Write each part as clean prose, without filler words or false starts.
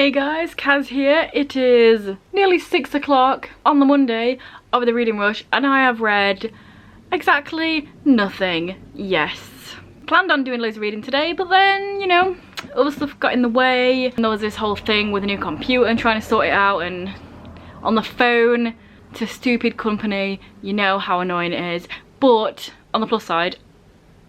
Hey guys, Kaz here. It is nearly 6 o'clock on the Monday of the reading rush and I have read exactly nothing. Yes. Planned on doing loads of reading today, but then, you know, other stuff got in the way. And there was this whole thing with a new computer and trying to sort it out, and on the phone to stupid company. You know how annoying it is. But on the plus side,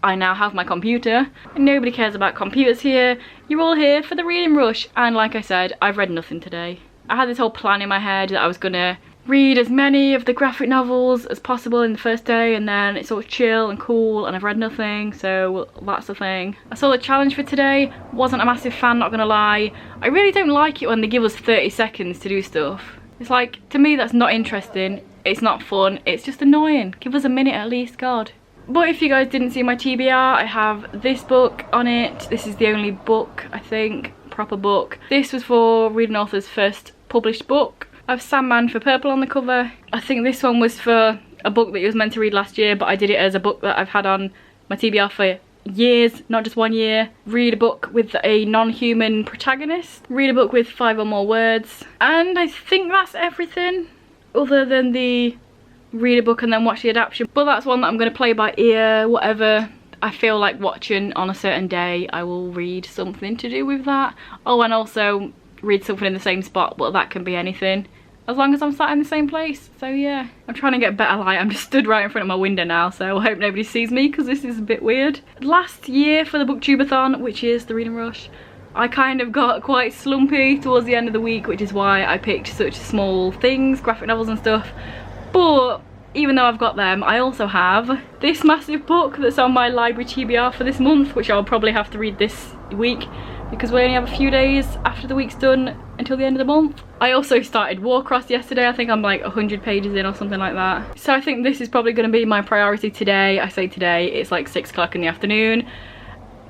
I now have my computer and nobody cares about computers here. You're all here for the reading rush, and like I said, I've read nothing today. I had this whole plan in my head that I was gonna read as many of the graphic novels as possible in the first day, and then it's all chill and cool, and I've read nothing, so that's the thing. I saw the challenge for today, wasn't a massive fan, not gonna lie. I really don't like it when they give us 30 seconds to do stuff. It's like, to me that's not interesting, it's not fun, it's just annoying. Give us a minute at least, God. But if you guys didn't see my TBR, I have this book on it. This is the only book, I think, proper book. This was for Reading Author's first published book. I have Sandman for purple on the cover. I think this one was for a book that he was meant to read last year, but I did it as a book that I've had on my TBR for years, not just 1 year. Read a book with a non-human protagonist. Read a book with 5 or more words. And I think that's everything, other than the read a book and then watch the adaptation, but that's one that I'm going to play by ear. Whatever I feel like watching on a certain day, I will read something to do with that. Oh, and also read something in the same spot, but that can be anything as long as I'm sat in the same place. So yeah, I'm trying to get better light. I'm just stood right in front of my window now, so I hope nobody sees me because this is a bit weird. Last year for the booktubeathon, which is the reading rush, I kind of got quite slumpy towards the end of the week, which is why I picked such small things, graphic novels and stuff. But even though I've got them, I also have this massive book that's on my library TBR for this month, which I'll probably have to read this week because we only have a few days after the week's done until the end of the month. I also started Warcross yesterday. I think I'm like 100 pages in or something like that. So I think this is probably going to be my priority today. I say today, it's like 6 o'clock in the afternoon.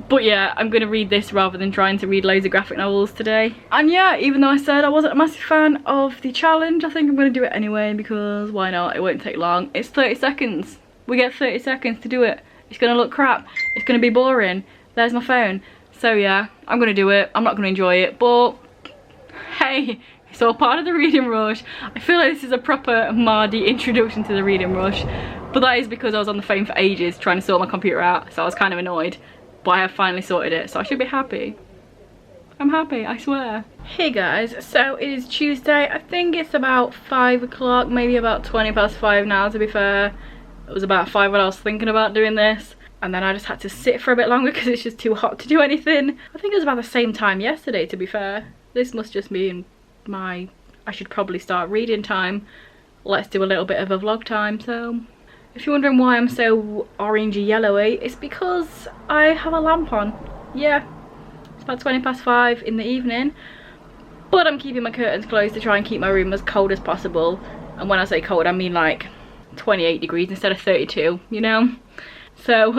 But yeah, I'm going to read this rather than trying to read loads of graphic novels today. And yeah, even though I said I wasn't a massive fan of the challenge, I think I'm going to do it anyway because why not? It won't take long. It's 30 seconds. We get 30 seconds to do it. It's going to look crap. It's going to be boring. There's my phone. So yeah, I'm going to do it. I'm not going to enjoy it, but hey, it's all part of the reading rush. I feel like this is a proper Mardy introduction to the reading rush, but that is because I was on the phone for ages trying to sort my computer out, so I was kind of annoyed. But I have finally sorted it, so I should be happy. I'm happy, I swear. Hey guys, so it is Tuesday. I think it's about 5 o'clock, maybe about 20 past 5 now, to be fair. It was about 5 when I was thinking about doing this, and then I just had to sit for a bit longer because it's just too hot to do anything. I think it was about the same time yesterday, to be fair. This must just be in my, I should probably start reading time. Let's do a little bit of a vlog time, so. If you're wondering why I'm so orangey yellowy, it's because I have a lamp on. Yeah, it's about 20 past 5 in the evening, but I'm keeping my curtains closed to try and keep my room as cold as possible. And when I say cold, I mean like 28 degrees instead of 32, you know? So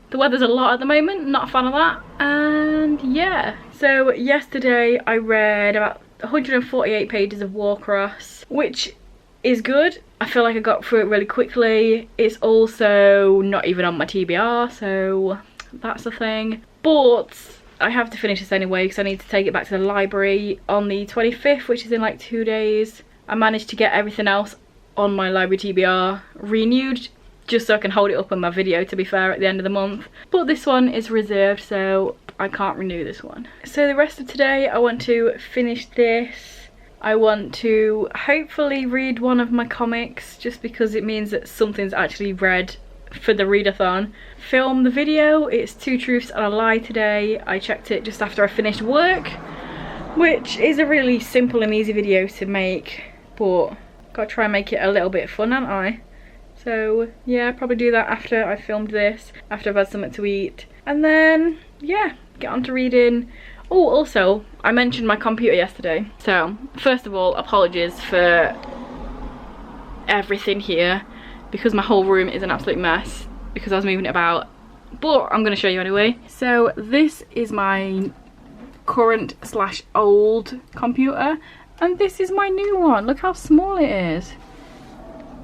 the weather's a lot at the moment, not a fan of that. And yeah, so yesterday I read about 148 pages of Warcross, which is good. I feel like I got through it really quickly. It's also not even on my TBR, so that's the thing. But I have to finish this anyway because I need to take it back to the library on the 25th, which is in like 2 days. I managed to get everything else on my library TBR renewed just so I can hold it up on my video, to be fair, at the end of the month. But this one is reserved, so I can't renew this one. So the rest of today I want to finish this. I want to hopefully read one of my comics just because it means that something's actually read for the readathon. Film the video. It's 2 truths and a lie today. I checked it just after I finished work, which is a really simple and easy video to make, but gotta try and make it a little bit fun, haven't I? So yeah, probably do that after I filmed this, after I've had something to eat, and then yeah, get on to reading. Oh, also, I mentioned my computer yesterday. So, first of all, apologies for everything here because my whole room is an absolute mess because I was moving it about. But I'm going to show you anyway. So, this is my current / old computer. And this is my new one. Look how small it is.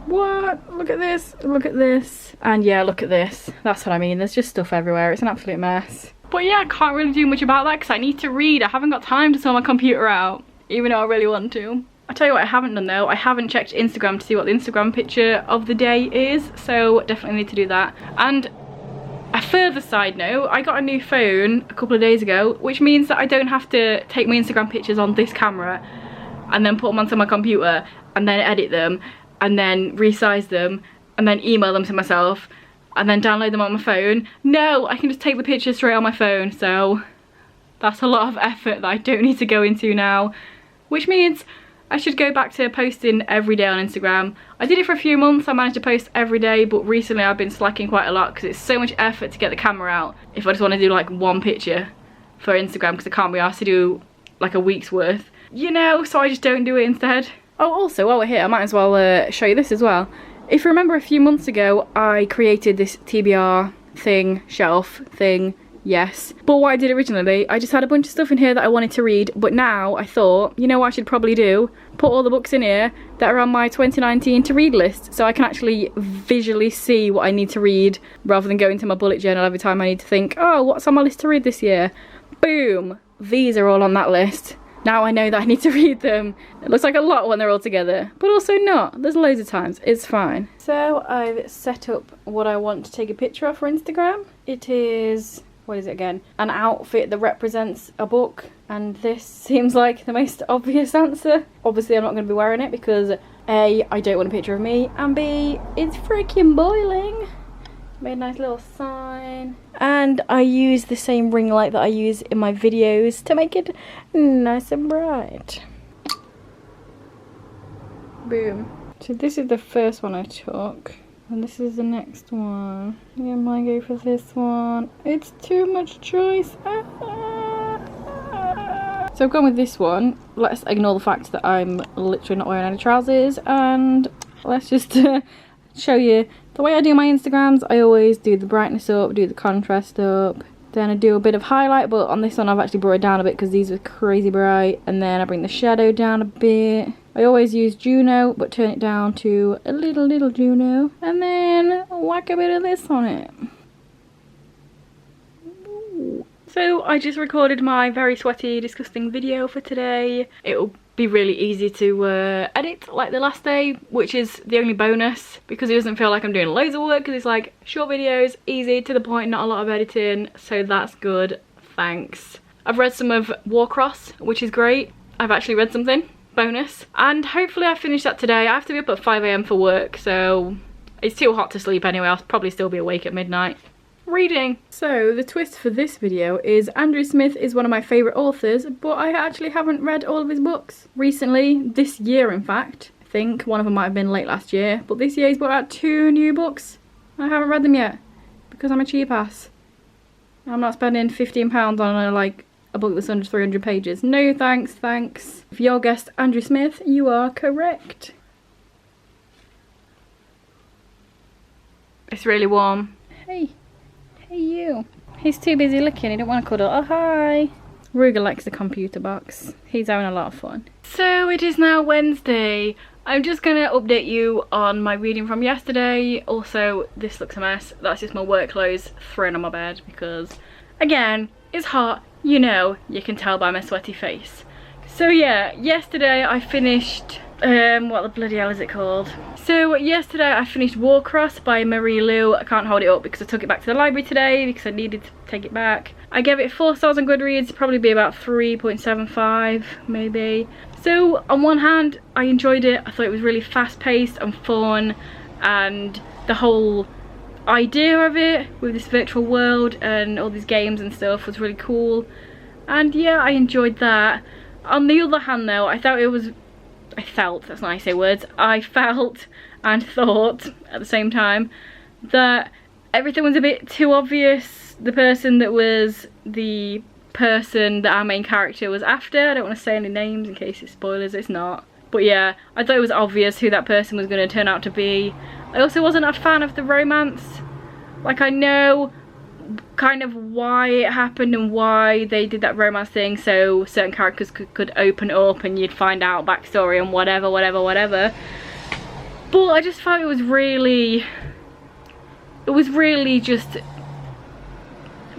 What? Look at this. Look at this. And yeah, look at this. That's what I mean. There's just stuff everywhere. It's an absolute mess. But yeah, I can't really do much about that because I need to read. I haven't got time to sort my computer out, even though I really want to. I'll tell you what I haven't done though, I haven't checked Instagram to see what the Instagram picture of the day is, so definitely need to do that. And a further side note, I got a new phone a couple of days ago, which means that I don't have to take my Instagram pictures on this camera and then put them onto my computer and then edit them and then resize them and then email them to myself and then download them on my phone. No, I can just take the pictures straight on my phone, so that's a lot of effort that I don't need to go into now, which means I should go back to posting every day on Instagram. I did it for a few months, I managed to post every day, but recently I've been slacking quite a lot because it's so much effort to get the camera out if I just want to do like one picture for Instagram, because I can't be asked to do like a week's worth, you know, so I just don't do it instead. Oh, also, while we're here, I might as well show you this as well. If you remember a few months ago, I created this TBR thing, shelf thing, yes. But what I did originally, I just had a bunch of stuff in here that I wanted to read, but now I thought, you know what I should probably do? Put all the books in here that are on my 2019 to read list, so I can actually visually see what I need to read, rather than going to my bullet journal every time I need to think, oh, what's on my list to read this year? Boom! These are all on that list. Now I know that I need to read them. It looks like a lot when they're all together, but also not. There's loads of times, it's fine. So I've set up what I want to take a picture of for Instagram. It is, what is it again? An outfit that represents a book, and this seems like the most obvious answer. Obviously I'm not going to be wearing it because A, I don't want a picture of me, and B, it's freaking boiling. Made a nice little sign. And I use the same ring light that I use in my videos to make it nice and bright. Boom. So this is the first one I took. And this is the next one. Yeah, I might go for this one. It's too much choice. So I've gone with this one. Let's ignore the fact that I'm literally not wearing any trousers. And let's just show you the way I do my Instagrams. I always do the brightness up, do the contrast up, then I do a bit of highlight, but on this one I've actually brought it down a bit because these are crazy bright, and then I bring the shadow down a bit. I always use Juno, but turn it down to a little Juno, and then whack a bit of this on it. So I just recorded my very sweaty, disgusting video for today. It'll be really easy to edit like the last day, which is the only bonus, because it doesn't feel like I'm doing loads of work, because it's like short videos, easy, to the point, not a lot of editing, so that's good, thanks. I've read some of Warcross, which is great. I've actually read something, bonus, and hopefully I finish that today. I have to be up at 5 AM for work, so it's too hot to sleep anyway. I'll probably still be awake at midnight reading. So the twist for this video is Andrew Smith is one of my favourite authors, but I actually haven't read all of his books recently, this year in fact. I think one of them might have been late last year, but this year he's brought out 2 new books. I haven't read them yet because I'm a cheap ass. I'm not spending £15 on a book that's under 300 pages. No thanks, thanks. If you're guessed Andrew Smith, you are correct. It's really warm. Hey. Hey you. He's too busy looking, he don't want to cuddle. Oh hi. Ruger likes the computer box. He's having a lot of fun. So it is now Wednesday. I'm just going to update you on my reading from yesterday. Also, this looks a mess. That's just my work clothes thrown on my bed because, again, it's hot. You know, you can tell by my sweaty face. So yeah, yesterday I finished, what the bloody hell is it called? So yesterday I finished Warcross by Marie Lu. I can't hold it up because I took it back to the library today because I needed to take it back. I gave it 4 stars on Goodreads, probably be about 3.75 maybe. So on one hand I enjoyed it. I thought it was really fast paced and fun, and the whole idea of it with this virtual world and all these games and stuff was really cool, and yeah, I enjoyed that. On the other hand though, I felt, that's not how you say words, I felt and thought at the same time that everything was a bit too obvious. The person that was the person that our main character was after, I don't want to say any names in case it's spoilers, it's not, but yeah, I thought it was obvious who that person was going to turn out to be. I also wasn't a fan of the romance. Like, I know kind of why it happened and why they did that romance thing, so certain characters could open up and you'd find out backstory and whatever, but I just felt it was really just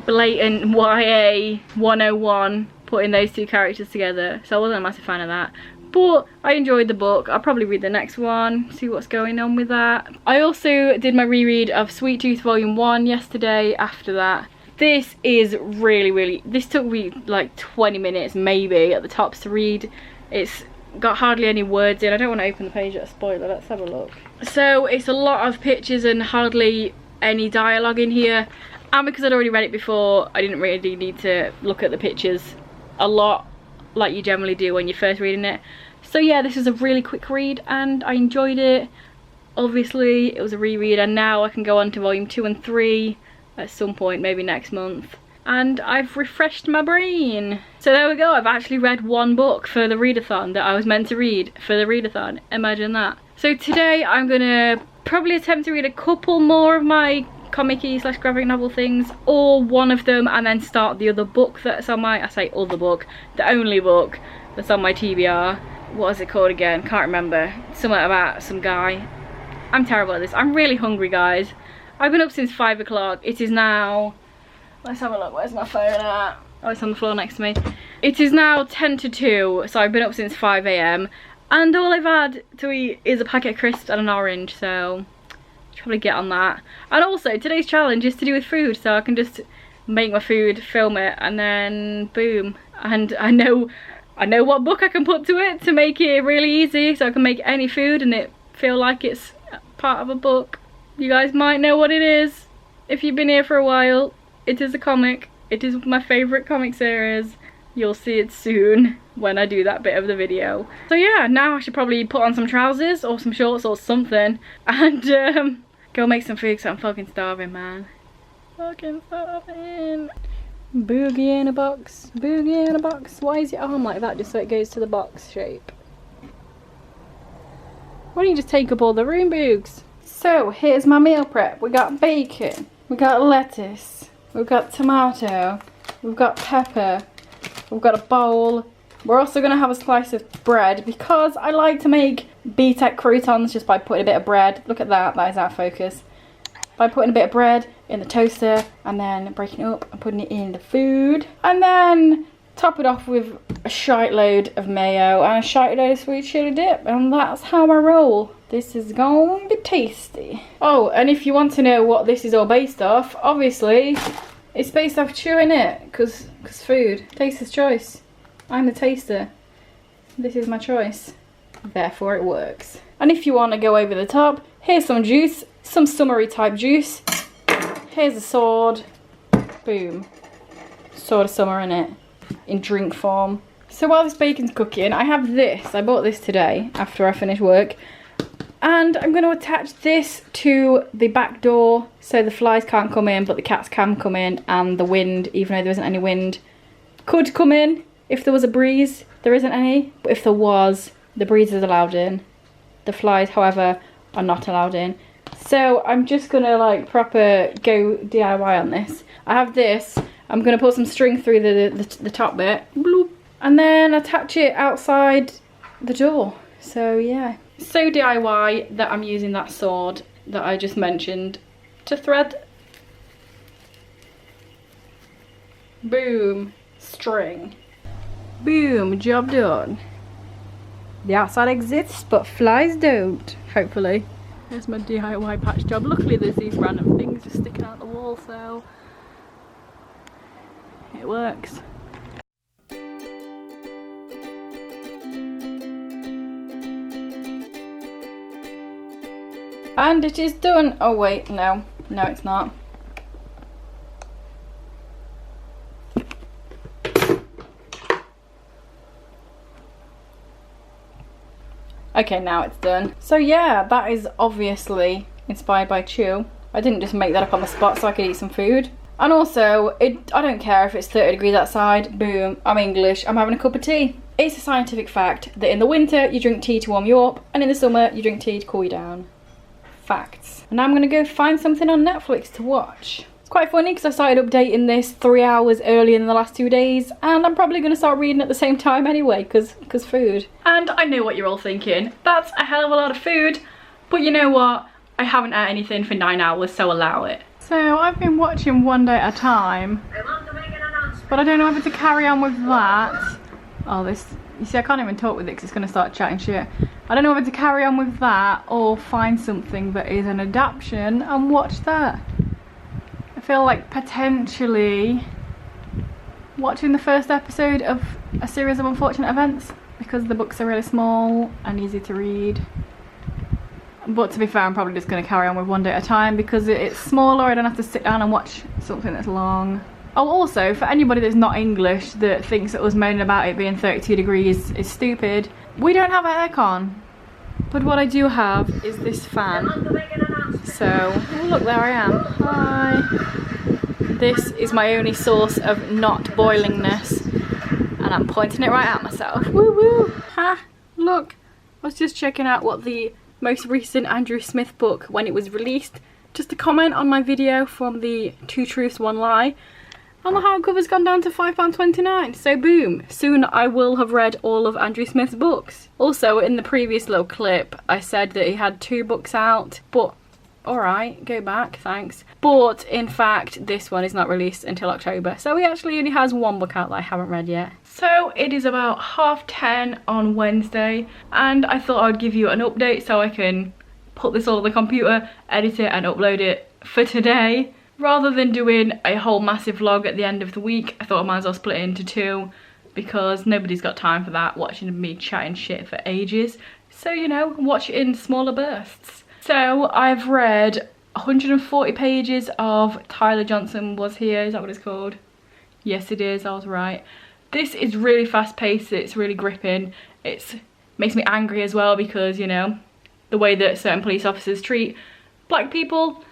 blatant YA 101 putting those two characters together, so I wasn't a massive fan of that. But I enjoyed the book. I'll probably read the next one, see what's going on with that. I also did my reread of Sweet Tooth Volume 1 yesterday after that. This is really, this took me like 20 minutes maybe at the tops to read. It's got hardly any words in. I don't want to open the page at a spoiler, let's have a look. So it's a lot of pictures and hardly any dialogue in here. And because I'd already read it before, I didn't really need to look at the pictures a lot like you generally do when you're first reading it. So yeah, this is a really quick read and I enjoyed it. Obviously it was a reread, and now I can go on to volume 2 and 3 at some point, maybe next month, and I've refreshed my brain. So there we go, I've actually read one book for the readathon that I was meant to read for the readathon. Imagine that. So today I'm gonna probably attempt to read a couple more of my comic-y / graphic novel things, or one of them, and then start the other book that's on my, I say other book, the only book that's on my TBR. What is it called again? Can't remember. Something about some guy. I'm terrible at this. I'm really hungry, guys. I've been up since 5 o'clock. It is now, let's have a look, where's my phone at? Oh, it's on the floor next to me. It is now 10 to 2, so I've been up since 5 AM, and all I've had to eat is a packet of crisps and an orange, so I should probably get on that. And also, today's challenge is to do with food, so I can just make my food, film it, and then boom. And I know what book I can put to it to make it really easy, so I can make any food and it feel like it's part of a book. You guys might know what it is if you've been here for a while. It is a comic. It is my favourite comic series. You'll see it soon when I do that bit of the video. So yeah, now I should probably put on some trousers or some shorts or something and go make some food because I'm fucking starving, man. Fucking starving. Boogie in a box, boogie in a box. Why is your arm like that, just so it goes to the box shape? Why don't you just take up all the room, Boogs? So here's my meal prep. We got bacon, we got lettuce, we've got tomato, we've got pepper, we've got a bowl. We're also going to have a slice of bread because I like to make BTEC croutons just by putting a bit of bread. Look at that, that is our focus. By putting a bit of bread in the toaster and then breaking it up and putting it in the food. And then top it off with a shite load of mayo and a shite load of sweet chili dip. And that's how I roll. This is going to be tasty. Oh, and if you want to know what this is all based off, obviously it's based off chewing it, because food, taster's choice. I'm the taster. This is my choice. Therefore it works. And if you want to go over the top, here's some juice, some summery type juice. Here's a sword. Boom. Sword of summer in it, in drink form. So while this bacon's cooking, I have this. I bought this today after I finished work. And I'm going to attach this to the back door so the flies can't come in, but the cats can come in, and the wind, even though there isn't any wind, could come in if there was a breeze. There isn't any, but if there was, the breeze is allowed in. The flies, however, are not allowed in. So I'm just going to like proper go DIY on this. I have this. I'm going to put some string through the top bit. Bloop, and then attach it outside the door. So yeah. So DIY that I'm using that sword that I just mentioned to thread. Boom. String. Boom. Job done. The outside exists, but flies don't. Hopefully. Here's my DIY patch job. Luckily there's these random things just sticking out the wall, so it works. And it is done. Oh wait, no. No, it's not. Okay, now it's done. So yeah, that is obviously inspired by Chew. I didn't just make that up on the spot so I could eat some food. And also, I don't care if it's 30 degrees outside. Boom, I'm English, I'm having a cup of tea. It's a scientific fact that in the winter you drink tea to warm you up, and in the summer you drink tea to cool you down. Facts. And now I'm gonna go find something on Netflix to watch. It's quite funny because I started updating this 3 hours earlier than the last 2 days, and I'm probably gonna start reading at the same time anyway, cause food. And I know what you're all thinking. That's a hell of a lot of food, but you know what? I haven't ate anything for 9 hours, so allow it. So I've been watching One Day at a Time, but I don't know whether to carry on with that. Oh, this, you see, I can't even talk with it because it's going to start chatting shit. I don't know whether to carry on with that or find something that is an adaptation and watch that. I feel like potentially watching the first episode of A Series of Unfortunate Events because the books are really small and easy to read. But to be fair, I'm probably just going to carry on with One Day at a Time because it's smaller. I don't have to sit down and watch something that's long. Oh, also, for anybody that's not English that thinks that us moaning about it being 32 degrees is stupid, we don't have aircon. But what I do have is this fan. So, oh look, there I am. Hi. This is my only source of not boilingness. And I'm pointing it right at myself. Woo woo! Ha! Look, I was just checking out what the most recent Andrew Smith book when it was released, just to comment on my video from the 2 Truths 1 Lie, and the hardcover's gone down to £5.29, so boom, soon I will have read all of Andrew Smith's books. Also, in the previous little clip I said that he had 2 books out, but alright, go back, thanks. But in fact this one is not released until October, so he actually only has 1 book out that I haven't read yet. So it is about 10:30 on Wednesday, and I thought I would give you an update so I can put this all on the computer, edit it and upload it for today. Rather than doing a whole massive vlog at the end of the week, I thought I might as well split it into 2 because nobody's got time for that, watching me chatting shit for ages. So, you know, watch it in smaller bursts. So I've read 140 pages of Tyler Johnson Was Here, is that what it's called? Yes it is, I was right. This is really fast paced, it's really gripping, it makes me angry as well because, you know, the way that certain police officers treat black people,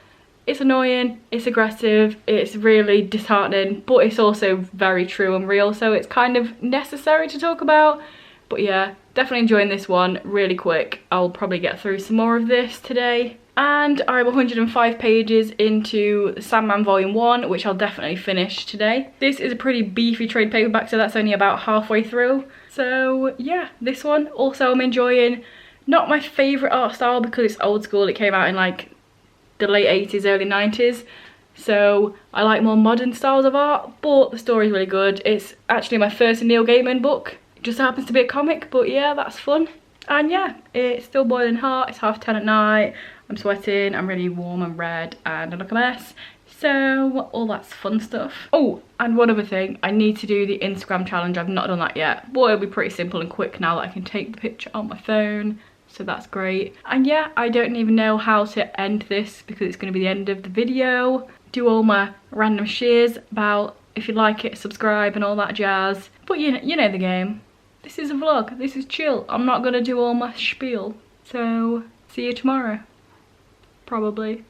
it's annoying, it's aggressive, it's really disheartening, but it's also very true and real, so it's kind of necessary to talk about. But yeah, definitely enjoying this one, really quick. I'll probably get through some more of this today. And I'm 105 pages into Sandman Volume 1, which I'll definitely finish today. This is a pretty beefy trade paperback, so that's only about halfway through. So yeah, this one also I'm enjoying. Not my favourite art style because it's old school, it came out in like the late 80s, early 90s. So I like more modern styles of art, but the story's really good. It's actually my first Neil Gaiman book. It just happens to be a comic, but yeah, that's fun. And yeah, it's still boiling hot, it's 10:30 at night. I'm sweating, I'm really warm and red and I look a mess. So all that's fun stuff. Oh, and one other thing, I need to do the Instagram challenge. I've not done that yet. Boy, it'll be pretty simple and quick now that I can take the picture on my phone. So that's great. And yeah, I don't even know how to end this because it's going to be the end of the video. Do all my random shares about if you like it, subscribe and all that jazz. But you know the game. This is a vlog, this is chill. I'm not going to do all my spiel. So see you tomorrow. Probably.